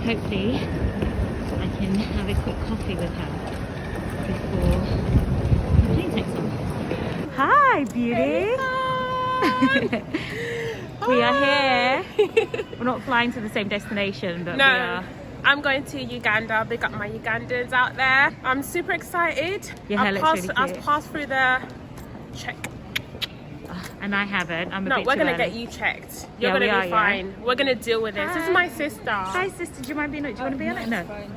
hopefully I can have a quick coffee with her before the plane takes off. Hi, beauty. We are here. We're not flying to the same destination, but no, we are. I'm going to Uganda. Big up my Ugandans out there. I'm super excited. Your hair looks really cute. I've passed through the check. And I haven't. I'm a No, bit we're too gonna early. get you checked. You're Yeah, gonna we be are, fine. yeah. We're gonna deal with this. This is my sister. Hi, sister. Do you mind being on it? Do you want to be on it? No. Fine.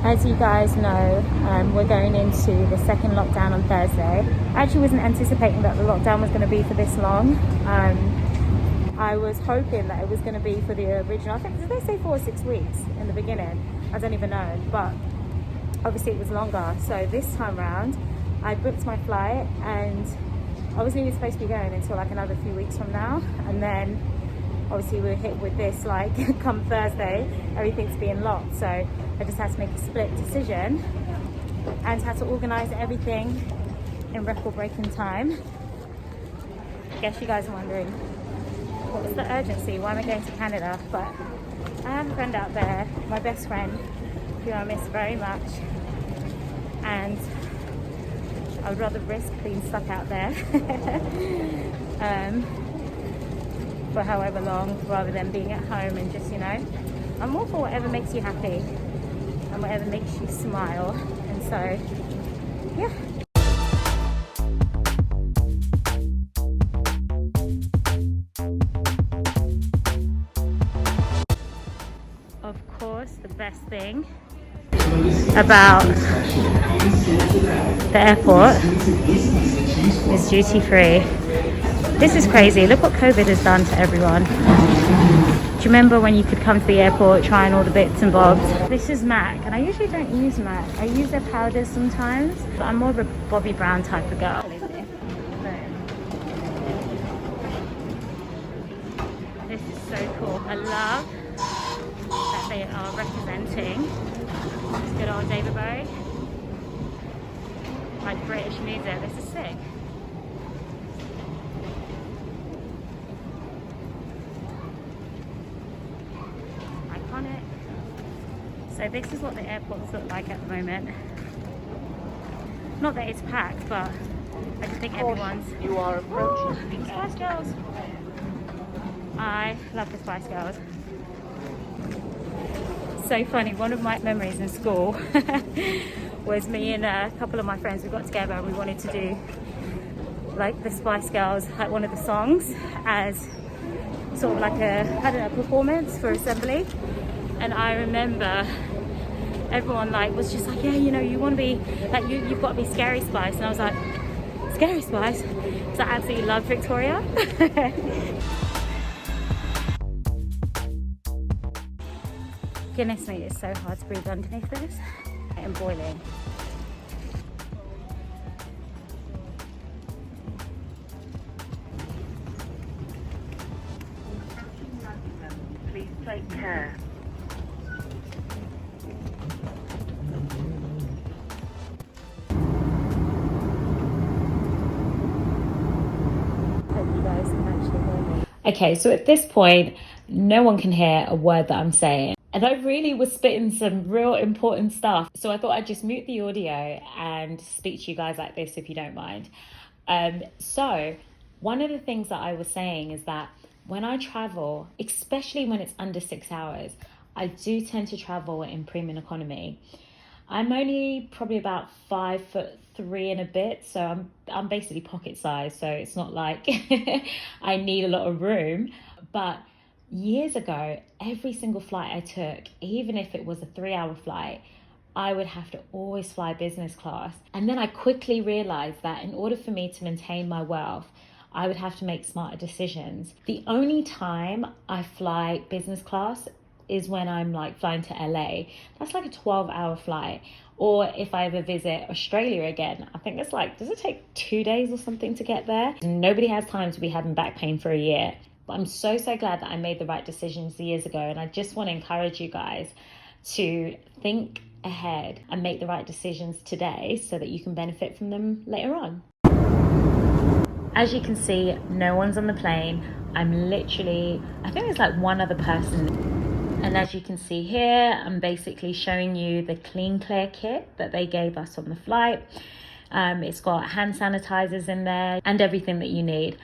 As you guys know, we're going into the second lockdown on Thursday. I actually wasn't anticipating that the lockdown was going to be for this long. I was hoping that it was going to be for the original. I think, did they say 4 or 6 weeks in the beginning? I don't even know, but obviously it was longer. So this time round, I booked my flight and I wasn't even supposed to be going until like another few weeks from now. And then obviously we were hit with this, like come Thursday, everything's being locked. So I just had to make a split decision and had to organize everything in record-breaking time. I guess you guys are wondering, what was the urgency? Why am I going to Canada? But I have a friend out there, my best friend, who I miss very much. And I would rather risk being stuck out there for however long, rather than being at home and just, you know, I'm all for whatever makes you happy and whatever makes you smile. And so, yeah. Of course, the best thing about the airport is duty free. This is crazy. Look what COVID has done to everyone. Do you remember when you could come to the airport trying all the bits and bobs? This is MAC, and I usually don't use MAC. I use their powders sometimes, but I'm more of a Bobbi Brown type of girl. This is so cool. I love that they are representing this good old David Bowie, like British music. This is sick. Iconic. So this is what the airports look like at the moment. Not that it's packed, but I just think everyone's... You are approaching. Oh, Spice Girls. I love the Spice Girls. So funny, one of my memories in school was me and a couple of my friends, we got together and we wanted to do like the Spice Girls, like one of the songs as sort of like a, I don't know, performance for assembly. And I remember everyone like was just like, yeah, you know, you want to be like, you've got to be Scary Spice. And I was like, Scary Spice? So I absolutely love Victoria. Goodness me, it's so hard to breathe underneath this. I am boiling. Please take care. Hope you guys can actually hear me. Okay, so at this point, no one can hear a word that I'm saying. And I really was spitting some real important stuff. So I thought I'd just mute the audio and speak to you guys like this if you don't mind. So one of the things that I was saying is that when I travel, especially when it's under 6 hours, I do tend to travel in premium economy. I'm only probably about 5'3" and a bit, so I'm basically pocket size, so it's not like I need a lot of room. But years ago, every single flight I took, even if it was a 3-hour flight, I would have to always fly business class. And then I quickly realized that in order for me to maintain my wealth, I would have to make smarter decisions. The only time I fly business class is when I'm like flying to LA. That's like a 12-hour flight. Or if I ever visit Australia again, I think it's like, does it take 2 days or something to get there? Nobody has time to be having back pain for a year. But I'm so glad that I made the right decisions years ago. And I just want to encourage you guys to think ahead and make the right decisions today so that you can benefit from them later on. As you can see, no one's on the plane. I'm literally, I think there's like one other person. And as you can see here, I'm basically showing you the Clean Clear kit that they gave us on the flight. It's got hand sanitizers in there and everything that you need.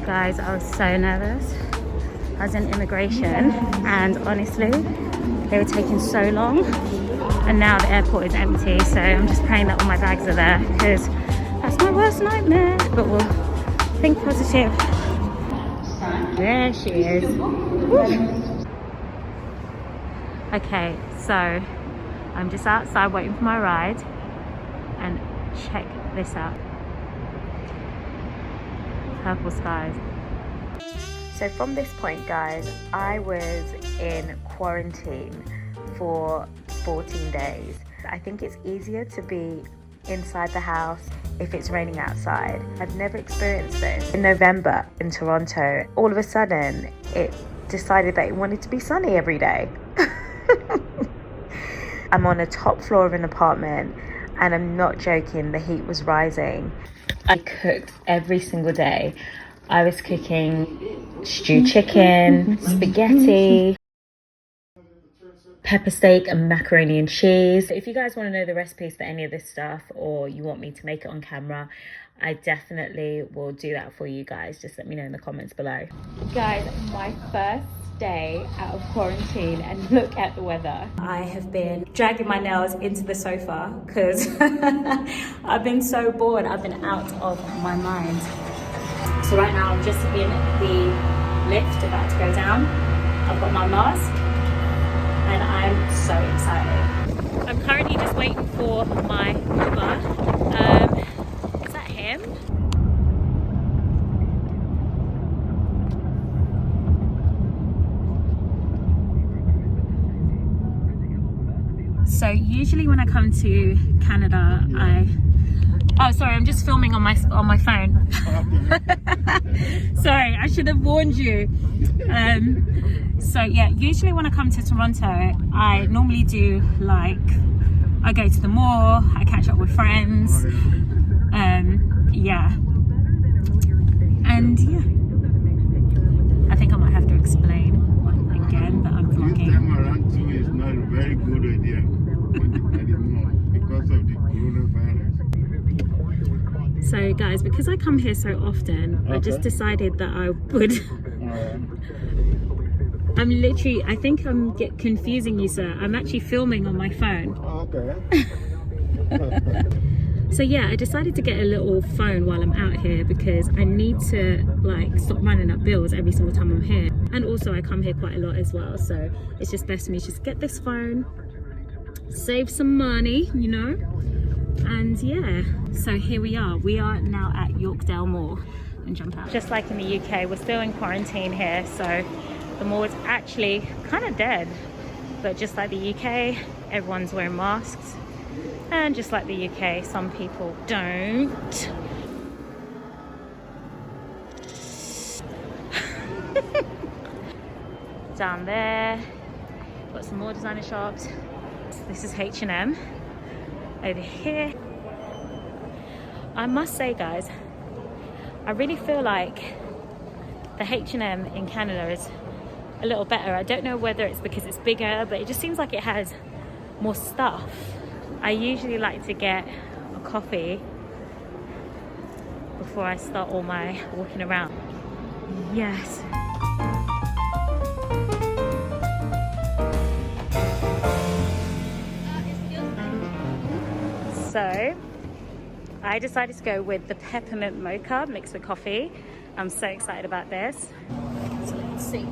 Guys, I was so nervous. I was in immigration and honestly, they were taking so long, and now the airport is empty, so I'm just praying that all my bags are there because that's my worst nightmare. But we'll think positive. There she is. Woo. Okay, so I'm just outside waiting for my ride, and check this out. Purple skies. So from this point, guys, I was in quarantine for 14 days. I think it's easier to be inside the house if it's raining outside. I've never experienced this. In November in Toronto, all of a sudden it decided that it wanted to be sunny every day. I'm on a top floor of an apartment and I'm not joking, the heat was rising. I cooked every single day. I was cooking stewed chicken, spaghetti, pepper steak and macaroni and cheese. If you guys want to know the recipes for any of this stuff, or you want me to make it on camera, I definitely will do that for you guys. Just let me know in the comments below. Guys, my first day out of quarantine, and look at the weather. I have been dragging my nails into the sofa because I've been so bored. I've been out of my mind. So right now I'm just in the lift about to go down. I've got my mask and I'm so excited. I'm currently just waiting for my Uber. Is that him? So usually when I come to Canada, oh sorry, I'm just filming on my phone. Sorry, I should have warned you. So yeah, usually when I come to Toronto, I normally do like, I go to the mall, I catch up with friends, yeah. And yeah, I think I might have to explain again that I'm vlogging. This time around too is not a very good idea anymore because of the coronavirus. So guys, because I come here so often, I just decided that I would I'm literally, I think I'm confusing you, sir. I'm actually filming on my phone. Okay. So yeah, I decided to get a little phone while I'm out here because I need to like stop running up bills every single time I'm here. And also I come here quite a lot as well, so it's just best for me to just get this phone, save some money, you know. And yeah, so here we are now at Yorkdale Mall, and jump out. Just like in the UK, we're still in quarantine here, so the mall is actually kind of dead. But just like the UK, everyone's wearing masks, and just like the UK, some people don't. Down there, got some more designer shops. This is H&M. Over here, I must say guys, I really feel like the H&M in Canada is a little better. I don't know whether it's because it's bigger, but it just seems like it has more stuff. I usually like to get a coffee before I start all my walking around. Yes. So I decided to go with the peppermint mocha mixed with coffee. I'm so excited about this. So let's see.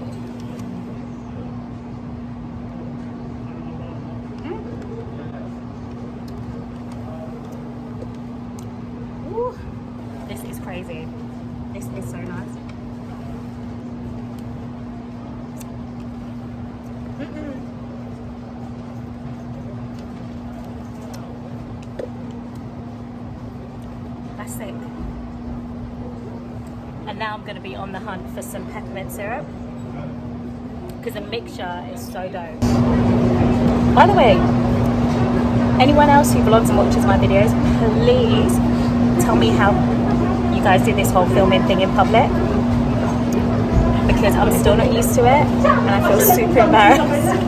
Ooh, this is crazy. This is so nice. That's sick. And now I'm going to be on the hunt for some peppermint syrup. because the mixture is so dope. By the way, anyone else who vlogs and watches my videos, please tell me how you guys did this whole filming thing in public, because I'm still not used to it and I feel super embarrassed.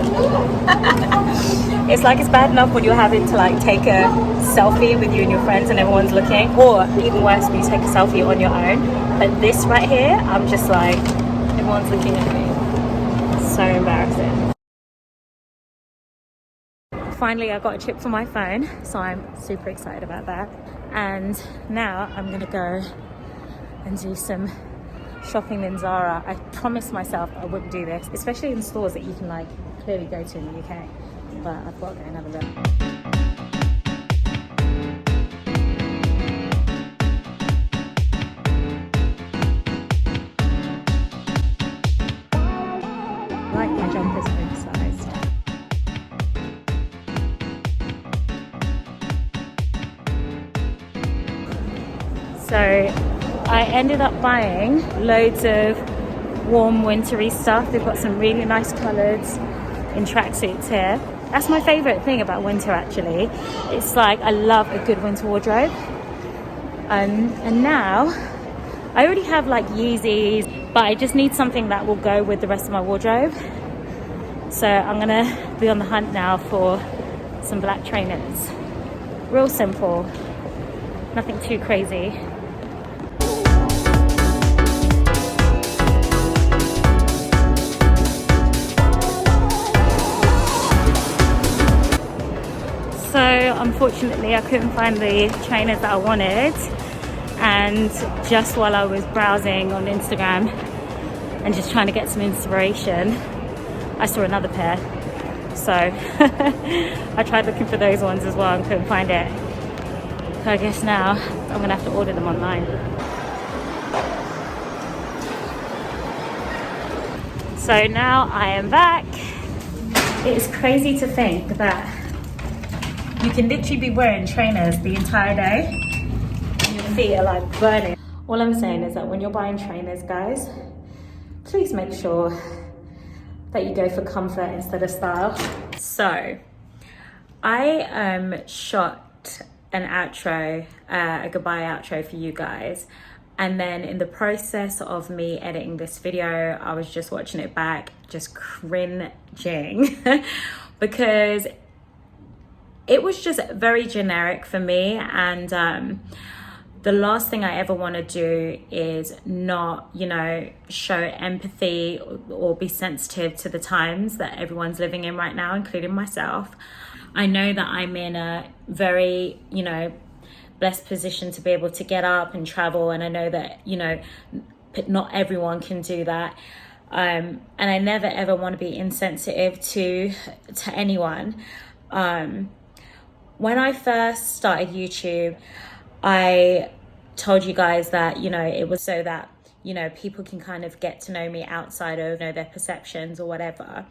It's like, it's bad enough when you're having to like take a selfie with you and your friends and everyone's looking, or even worse when you take a selfie on your own. But this right here, I'm just like, everyone's looking at me. So embarrassing. Finally, I got a chip for my phone, so I'm super excited about that. And now I'm gonna go and do some shopping in Zara. I promised myself I wouldn't do this, especially in stores that you can like clearly go to in the UK. But I've got to go and have a look. I like my jumper's oversized. So I ended up buying loads of warm wintry stuff. They've got some really nice colours in tracksuits here. That's my favourite thing about winter actually. It's like, I love a good winter wardrobe. And now, I already have like Yeezys, but I just need something that will go with the rest of my wardrobe. So I'm gonna be on the hunt now for some black trainers. Real simple, nothing too crazy. So unfortunately I couldn't find the trainers that I wanted, and just while I was browsing on Instagram and just trying to get some inspiration, I saw another pair. So I tried looking for those ones as well and couldn't find it. So I guess now I'm gonna have to order them online. So now I am back. It is crazy to think that you can literally be wearing trainers the entire day and your feet are like burning. All I'm saying is that when you're buying trainers, guys, please make sure that you go for comfort instead of style. So I shot an outro, a goodbye outro for you guys. And then in the process of me editing this video, I was just watching it back, just cringing because it was just very generic for me. And the last thing I ever want to do is not, you know, show empathy or be sensitive to the times that everyone's living in right now, including myself. I know that I'm in a very, you know, blessed position to be able to get up and travel. And I know that, you know, not everyone can do that. And I never ever want to be insensitive to anyone. When I first started YouTube, I told you guys that, you know, it was so that, you know, people can kind of get to know me outside of, you know, their perceptions or whatever.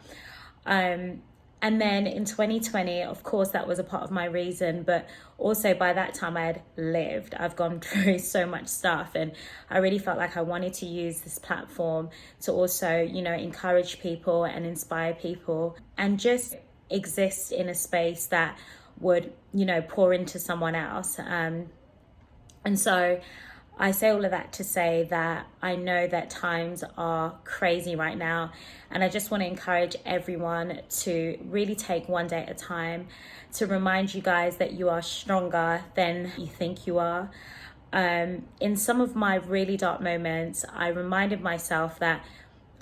And then in 2020, of course, that was a part of my reason, but also by that time I had lived. I've gone through so much stuff, and I really felt like I wanted to use this platform to also, you know, encourage people and inspire people and just exist in a space that would, you know, pour into someone else. And so I say all of that to say that I know that times are crazy right now, and I just want to encourage everyone to really take one day at a time, to remind you guys that you are stronger than you think you are. In some of my really dark moments, I reminded myself that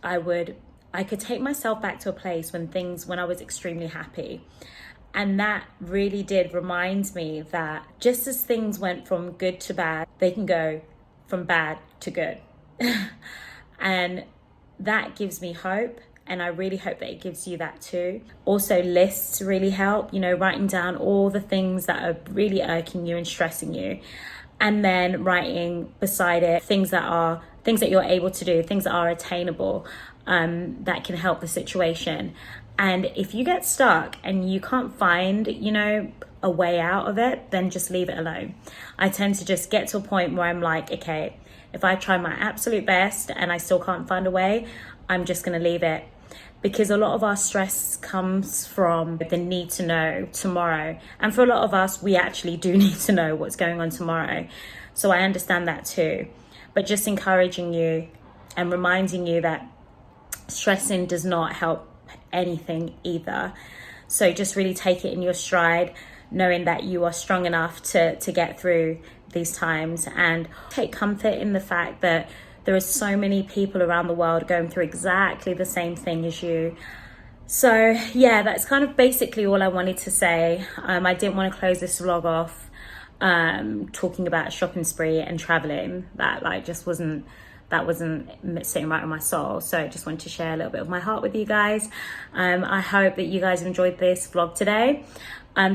I could take myself back to a place when I was extremely happy. And that really did remind me that just as things went from good to bad, they can go from bad to good. And that gives me hope. And I really hope that it gives you that too. Also, lists really help, you know, writing down all the things that are really irking you and stressing you. And then writing beside it things that you're able to do, things that are attainable, that can help the situation. And if you get stuck and you can't find, you know, a way out of it, then just leave it alone. I tend to just get to a point where I'm like, okay, if I try my absolute best and I still can't find a way, I'm just going to leave it. Because a lot of our stress comes from the need to know tomorrow. And for a lot of us, we actually do need to know what's going on tomorrow. So I understand that too. But just encouraging you and reminding you that stressing does not help anything either. So just really take it in your stride, knowing that you are strong enough to get through these times, and take comfort in the fact that there are so many people around the world going through exactly the same thing as you. So yeah, that's kind of basically all I wanted to say. I didn't want to close this vlog off talking about a shopping spree and traveling. That wasn't sitting right on my soul. So I just wanted to share a little bit of my heart with you guys. I hope that you guys enjoyed this vlog today.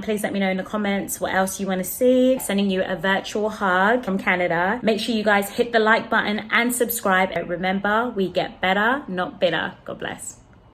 Please let me know in the comments what else you want to see. Sending you a virtual hug from Canada. Make sure you guys hit the like button and subscribe. And remember, we get better, not bitter. God bless.